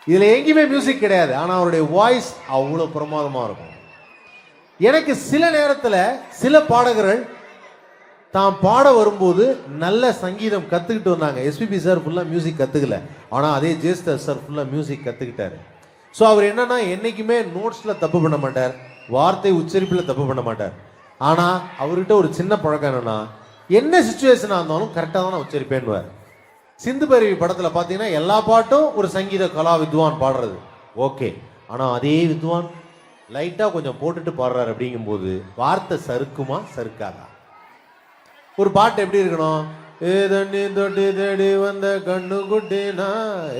இதுல எங்கேயுமே மியூசிக் கிடையாது, ஆனா அவருடைய வாய்ஸ் அவ்வளவு பிரமாதமா இருக்கும். எனக்கு சில நேரத்துல சில பாடகர்கள் தான் பாட வரும்போது நல்ல சங்கீதம் கத்துக்கிட்டு வந்தாங்க. எஸ்பிபி சார் ஃபுல்லா மியூசிக் கத்துக்கல, ஆனா அதே ஜேஸ்டர் சார் ஃபுல்லா மியூசிக் கத்துக்கிட்டாரு. ஸோ அவர் என்னன்னா என்னைக்குமே நோட்ஸ்ல தப்பு பண்ண மாட்டார், வார்த்தை உச்சரிப்புல தப்பு பண்ண மாட்டார். ஆனா அவர்கிட்ட ஒரு சின்ன பழக்கம் என்னன்னா, என்ன சுச்சுவேஷனா இருந்தாலும் கரெக்டா தான் நான் உச்சரிப்பேன்னுவார். சிந்து பைரவி படத்துல பாத்தீங்கன்னா எல்லா பாட்டும் ஒரு சங்கீத கலா வித்வான் பாடுறது ஓகே, ஆனா அதே வித்வான் லைட்டா கொஞ்சம் போட்டுட்டு பாடுறாரு. அப்படிங்கும்போது வார்த்தை சறுக்குமா சறுக்காதா? ஒரு பாட்டு எப்படி இருக்கணும்? ஏ தண்ணி தொட்டி தேடி வந்த கண்ணு குட்டினா,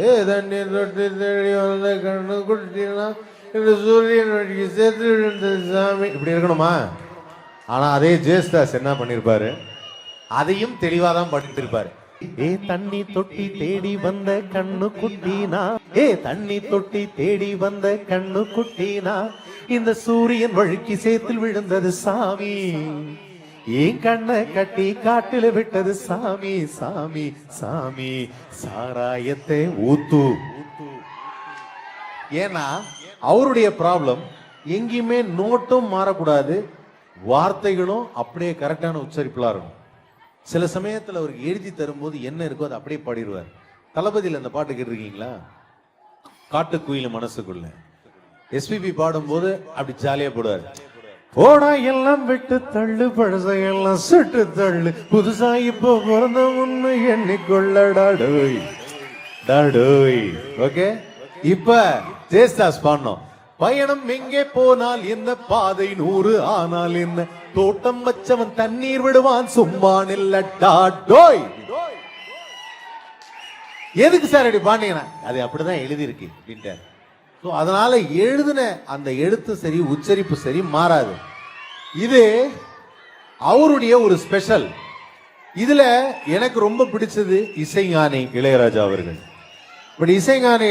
ஏ தண்ணி தொட்டி தேடி வந்த கண்ணு குட்டினா, இந்த சூரியன் வழிக்கு சேர்த்து விழுந்த சாமி, இப்படி இருக்கணுமா? ஆனா அதே ஜேஸ்தாஸ் என்ன பண்ணிருப்பாரு, அதையும் தெளிவா தான் பாடிட்டு இருப்பாரு. ஏ தண்ணி தொட்டி தேடி வந்த கண்ணு குட்டினா, ஏ தண்ணி தொட்டி தேடி வந்த கண்ணு குட்டினா, இந்த சூரியன் வழுக்கி சேத்தில் விழுந்தது சாமி, ஏன் கண்ணை கட்டி காட்டில விட்டது சாமி, சாமி சாமி சாராயத்தை ஊத்து. ஏன்னா அவருடைய ப்ராப்ளம் எங்கேயுமே நோட்டும் மாறக்கூடாது, வார்த்தைகளும் அப்படியே கரெக்டான உச்சரிப்புலாம் இருக்கும். சில சமயத்தில் அவருக்கு எழுதி தரும்போது என்ன இருக்கோ அதை அப்படியே பாடிடுவார். தளபதியில் அந்த பாட்டு கேட்டிருக்கீங்களா? காட்டுக்குயில் மனசுக்குள்ள எஸ்பிபி பாடும்போது அப்படி ஜாலியா போடுவார். போடா எல்லாம் விட்டு தள்ளு, பழசையெல்லாம் சுட்டு தள்ளு, புதுசா இப்போ பிறந்த முன்னு எண்ணிக்கொள்ளடாடோய் டாடோய். ஓகே, இப்ப ஜேஸ்தாஸ் பாடணும். பயணம் எங்கே போனால் என்ன, பாதை 100 ஆனால் என்ன, தோட்டம் வச்சவன் தண்ணீர் விடுவான் சும்மா நில்லடாடோய். எதுக்கு சார் இப்படி பாண்டீங்கன்னா, அது அப்படிதான் எழுதி இருக்கு அப்படின்ட்டார். அதனால எழுதுன அந்த எழுத்து சரி, உச்சரிப்பு சரி மாறாது. இது அவருடைய ஒரு ஸ்பெஷல். இதுல எனக்கு ரொம்ப பிடிச்சது இசைஞானி இளையராஜா அவர்கள். பட் இசைஞானி